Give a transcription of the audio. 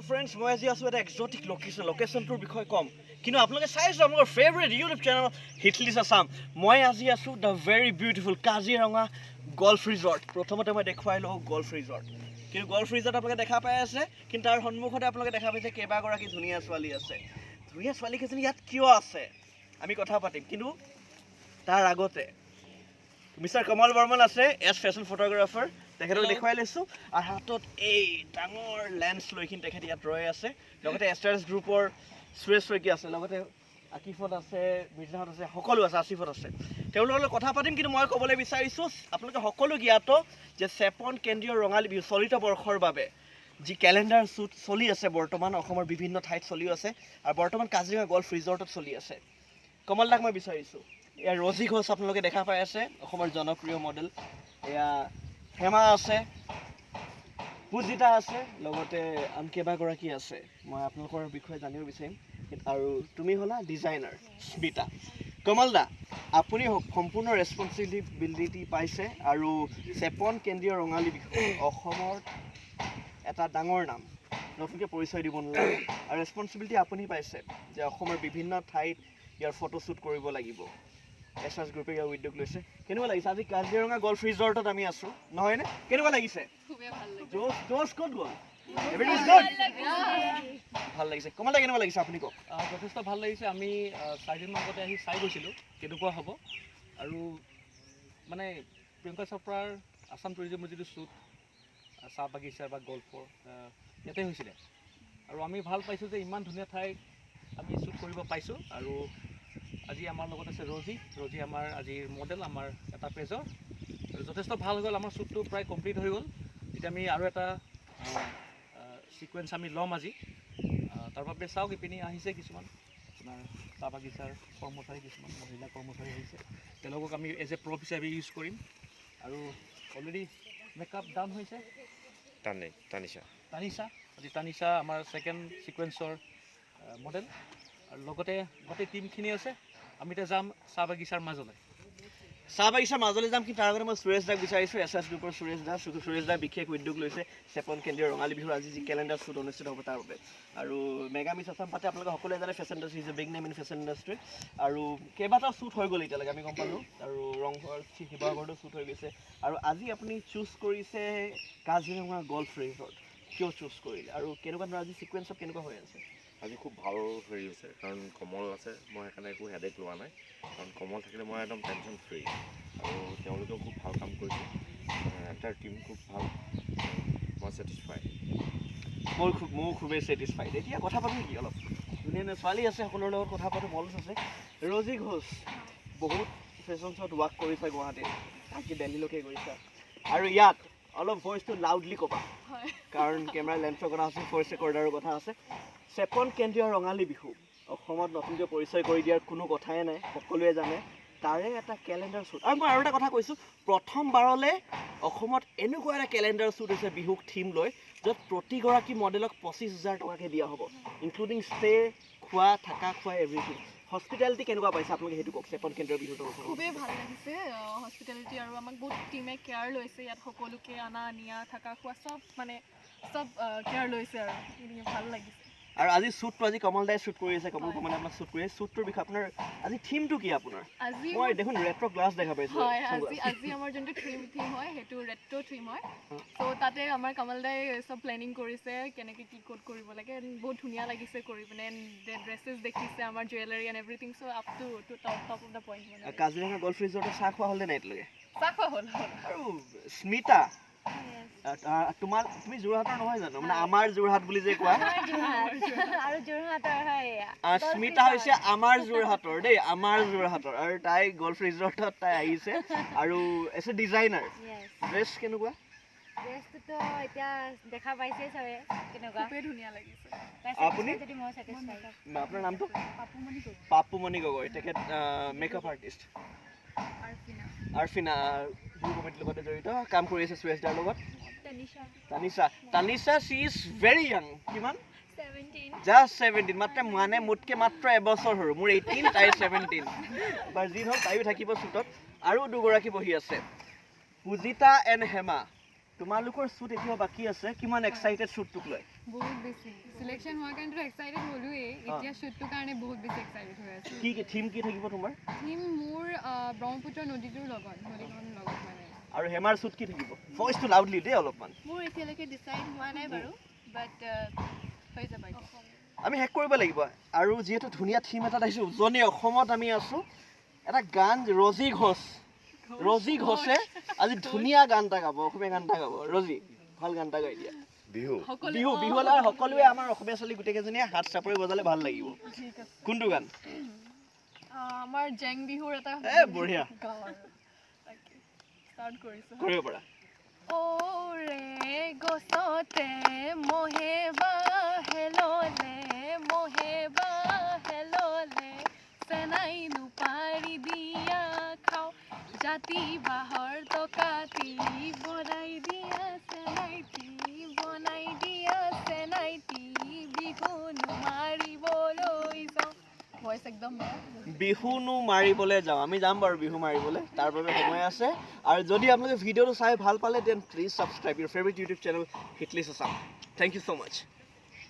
friends, মই আজি আছো এটা এক্সোটিক লোকেশনটোৰ বিষয়ে কম কিন্তু আপোনালোকে চাইছো আমাৰ ফেভাৰিট ইউটিউব চেনেল হিটলিছ আসাম মই আজি আছো the very beautiful Kaziranga golf resort প্ৰথমতে মই দেখুৱাই লওঁ গল্ফ ৰিজৰ্ট কিন্তু গল্ফ ৰিজৰ্ট আপোনালোকে দেখা পাই আছে কিন্তু তাৰ সন্মুখতে আপোনালোকে দেখা পাইছে কেইবাগৰাকী ধুনীয়া ছোৱালী আছে ধুনীয়া ছোৱালী কেইজনী ইয়াত কিয় আছে আমি কথা পাতিম কিন্তু তাৰ আগতে মিস্টাৰ কমল বৰ্মন আছে এজ ফেশ্বন ফটোগ্ৰাফাৰ তেখেতক দেখুৱাই লৈছোঁ আৰু হাতত এই ডাঙৰ লেন্স লৈখিনি তেখেত ইয়াত ৰৈ আছে লগতে এষ্টাৰ্ছ গ্ৰুপৰ সুৰেশ শইকীয়া আছে লগতে আকিফত আছে মিৰ্জাহঁত আছে সকলো আছে আছিফত আছে তেওঁলোকৰ লগত কথা পাতিম কিন্তু মই ক'বলৈ বিচাৰিছোঁ আপোনালোকে সকলো জ্ঞাত যে চেপন কেন্দ্ৰীয় ৰঙালী বিহু চলিত বৰ্ষৰ বাবে যি কেলেণ্ডাৰ শ্বুট চলি আছে বৰ্তমান অসমৰ বিভিন্ন ঠাইত চলি আছে আৰু বৰ্তমান কাজিৰঙা গল্ফ ৰিজৰ্টত চলি আছে কমল দাক মই বিচাৰিছোঁ এয়া ৰজি ঘোষ আপোনালোকে দেখা পাই আছে অসমৰ জনপ্ৰিয় মডেল এয়া হেমা আছে পূজিতা আছে লগতে আন কেইবাগৰাকী আছে মই আপোনালোকৰ বিষয়ে জানিব বিচাৰিম আৰু তুমি হ'লা ডিজাইনাৰ স্মিতা কমল দা আপুনি সম্পূৰ্ণ ৰেছপনচিবিলিটি পাইছে আৰু চেপন কেন্দ্ৰীয় ৰঙালী বিহু অসমৰ এটা ডাঙৰ নাম নতুনকৈ পৰিচয় দিব নালাগে আৰু ৰেছপনচিবিলিটি আপুনি পাইছে যে অসমৰ বিভিন্ন ঠাইত ইয়াৰ ফটোশ্বুট কৰিব লাগিব এছএছ গ্ৰুপে ইয়াৰ উদ্যোগ লৈছে কেনেকুৱা লাগিছে আজি কাজিৰঙা গল্ফ ৰিজৰ্টত আমি আছো নহয়নে কেনেকুৱা লাগিছে জোচ ক'ত গ'ল ভাল লাগিছে কমল দা কেনেকুৱা লাগিছে আপুনি কওক যথেষ্ট ভাল লাগিছে আমি 4 দিন আগতে আহি চাই গৈছিলোঁ কেনেকুৱা হ'ব আৰু মানে প্ৰিয়ংকা চোপ্ৰাৰ আসাম টুৰিজিমৰ যিটো শ্বুট চাহ বাগিচাৰ বা গল্ফৰ ইয়াতে হৈছিলে আৰু আমি ভাল পাইছোঁ যে ইমান ধুনীয়া ঠাইত আমি শ্বুট কৰিব পাইছোঁ আৰু আজি আমাৰ লগত আছে ৰজি আমাৰ আজিৰ মডেল আমাৰ এটা পেজৰ আৰু যথেষ্ট ভাল হৈ গ'ল আমাৰ শ্বুটটো প্ৰায় কমপ্লিট হৈ গ'ল এতিয়া আমি আৰু এটা সিকুৱেঞ্চ আমি ল'ম আজি তাৰ বাবে চাওক ইপিনে আহিছে কিছুমান আপোনাৰ চাহ বাগিচাৰ কৰ্মচাৰী কিছুমান মহিলা কৰ্মচাৰী আহিছে তেওঁলোকক আমি এজ এ প্ৰপ হিচাপে ইউজ কৰিম আৰু অলৰেডি মেকআপ ডান হৈছে তানিশা আমাৰ ছেকেণ্ড সিকুৱেঞ্চৰ মডেল আৰু লগতে গোটেই টিমখিনি আছে আমি এতিয়া যাম চাহ বাগিচাৰ মাজলৈ যাম কিন্তু তাৰ আগতে মই সুৰেশ দাক বিচাৰিছোঁ এছ এছ গ্ৰুপৰ সুৰেশ দা বিশেষ উদ্যোগ লৈছে চেপন কেন্দ্ৰীয় ৰঙালী বিহুৰ আজি যি কেলেণ্ডাৰ শ্বুট অনুষ্ঠিত হ'ব তাৰ বাবে আৰু মেগা মিছ আসাম পাতে আপোনালোকে সকলোৱে জানে fashion industry is a big name in fashion industry আৰু কেইবাটাও শ্বুট হৈ গ'ল এতিয়ালৈকে আমি গম পালোঁ আৰু ৰংঘৰ শিৱসাগৰতো শ্বুট হৈ গৈছে আৰু আজি আপুনি চুজ কৰিছে কাজিৰঙা গল্ফ ৰিজৰ্ট কিয় চুজ কৰিলে আৰু কেনেকুৱা ধৰণৰ আজি ছিকুৱেঞ্চত কেনেকুৱা হৈ আছে আজি খুব ভাল হেৰি হৈছে কাৰণ কমল আছে মই সেইকাৰণে একো হেডেক লোৱা নাই কাৰণ কমল থাকিলে মই একদম টেনশ্যন ফ্ৰী আৰু তেওঁলোকেও খুব ভাল কাম কৰিছে এণ্টাৰ টীম খুব ভাল মই ছেটিছফাইড ময়ো খুবেই ছেটিছফাইড এতিয়া কথা পাতোঁ নেকি অলপ ধুনীয়া ছোৱালী আছে সকলোৰে লগত কথা পাতোঁ মলচ আছে ৰজি ঘোষ বহুত ফেশ্বন শ্ব'ত ৱাৰ্ক কৰিছা গুৱাহাটীত আজি দিল্লীলৈকে গৈছা আৰু ইয়াত অলপ ভইচটো লাউডলি ক'বা কাৰণ কেমেৰা লেন্সৰ কথা আছে ভইচ ৰেকৰ্ডাৰৰ কথা আছে চেপন কেন্দ্ৰীয় ৰঙালী বিহু অসমত নতুনকৈ পৰিচয় কৰি দিয়াৰ কোনো কথাই নাই সকলোৱে জানে তাৰে এটা কেলেণ্ডাৰ শ্বুট আৰু মই আৰু এটা কথা কৈছোঁ প্ৰথমবাৰলৈ অসমত এনেকুৱা এটা কেলেণ্ডাৰ শ্বুট হৈছে বিহুক থিম লৈ য'ত প্ৰতিগৰাকী মডেলক 25,000 টকাকৈ দিয়া হ'ব ইনক্লুডিং ষ্টে খোৱা থকা খোৱা এভৰিথিং হস্পিটেলিটি কেনেকুৱা পাইছে আপোনালোকে সেইটো কওক চেপন কেন্দ্ৰীয় বিহুটো খুবেই ভাল লাগিছে হস্পিটেলিটি আৰু আমাক বহুত টিমে কেয়াৰ লৈছে ইয়াত সকলোকে অনা নিয়া থকা খোৱা চব কেয়াৰ লৈছে আৰু ভাল লাগিছে আৰু আজি শ্বুটটো আজি কমল দাই শ্বুট কৰি আছে কমল কমলে আপোনাক শ্বুট কৰি আছে শ্বুটটোৰ বিষয়ে আপোনাৰ আজি থিমটো কি আপোনাৰ মই দেখোন ৰেট্ৰ গ্লাছ দেখা পাইছোঁ হয় আজি আমাৰ যোনটো থিম হয় সেইটো ৰেট্ৰ থিম হয় ত' তাতে আমাৰ কমল দাই চব প্লেনিং কৰিছে কেনেকৈ কি ক'ত কৰিব লাগে বহুত ধুনীয়া লাগিছে কৰি পিনে ড্ৰেছেছ দেখিছে আমাৰ jewellery and everything so' up to top of the point Kaziranga golf ৰিজৰ্টত চাহ খোৱা হ'লে নাই এতিয়ালৈকে চাহ খোৱা হ'ল আৰু স্মিতা তুমি যোৰহাটৰ নহয় জানো মানে আমাৰ যোৰহাট বুলি যে কোৱা স্মিতা হৈছে আমাৰ যোৰহাটৰ দেই আমাৰ যোৰহাটৰ আৰু তাই গল্ফ ৰিজৰ্টত তাই আহিছে আৰু এজ এ ডিজাইনাৰ ড্ৰেছ কেনেকুৱা ড্ৰেছটোতো এতিয়া দেখা পাইছে চবে কেনেকুৱা খুবেই ধুনীয়া লাগিছে আপুনি আপোনাৰ নামটো পাপুমণি গগৈ তেখেত মেকআপ আৰ্টিষ্ট আৰ্ফিনা বিহু কমিটিৰ লগতে জড়িত কাম কৰি আছে সুৰেশ দাৰ লগত Tanisha she is very young কিমান 17 জাষ্ট 17 মানে মোতকৈ মাত্ৰ এবছৰ সৰু মোৰ 18 তাইৰ 17 বাৰ যি নহওক তাইও থাকিব শ্বুটত আৰু দুগৰাকী বহি আছে পূজিতা এণ্ড হেমা তোমালোকৰ শ্বুট এতিয়াও বাকী আছে কিমান এক্সাইটেড শ্বুটটোক লৈ বহুত বেছি সিলেকশন হোৱাৰ কাৰণে এক্সাইটেড হ'লোৱে এতিয়া শ্বুটটোৰ কাৰণে বহুত বেছি এক্সাইটেড হৈ আছো কি কি থিম কি থাকিব তোমাৰ থিম মোৰ ব্ৰহ্মপুত্ৰ নদীটোৰ লগত নদীখনৰ লগত মানে আৰু হেমাৰ শ্বুট কি থাকিব ভইচটো লাউডলি দে অলপমান মোৰ এতিয়ালৈকে ডিচাইড হোৱা নাই বাৰু বাট হৈ যাব আমি হেক কৰিব লাগিব আৰু যিহেতু ধুনীয়া থিম এটা আহিছে উজনি অসমত আমি আছো এটা গান ৰজি ঘোষে আজি ধুনীয়া গান এটা গাব অসমীয়া গান এটা গাব ৰজি ভাল গান এটা গাই দিয়া বিহু বিহুলৈ সকলোৱে আমাৰ অসমীয়া ছোৱালী গোটেইকেইজনীয়ে হাত চাপৰি বজালে ভাল লাগিব কোনটো গান আমাৰ জেং বিহুৰ এটা বঢ়িয়া ষ্টাৰ্ট কৰিছোঁ কৰিব পাৰা ওৰে গছতে মহে বাহেললে চেনাই নুপাৰি দিয়া খাওঁ জাতি বাহৰ টকাতি বনাই দিয়া চেনাইটি বিহু নুমাৰিবলৈ যাওঁ ভইচ একদম বিহুনো মাৰিবলৈ যাওঁ আমি যাম বাৰু বিহু মাৰিবলৈ তাৰ বাবে সময় আছে আৰু যদি আপোনালোকে ভিডিঅ'টো চাই ভাল পালে দেন please subscribe your favourite YouTube channel Hitlist Assam thank you so' much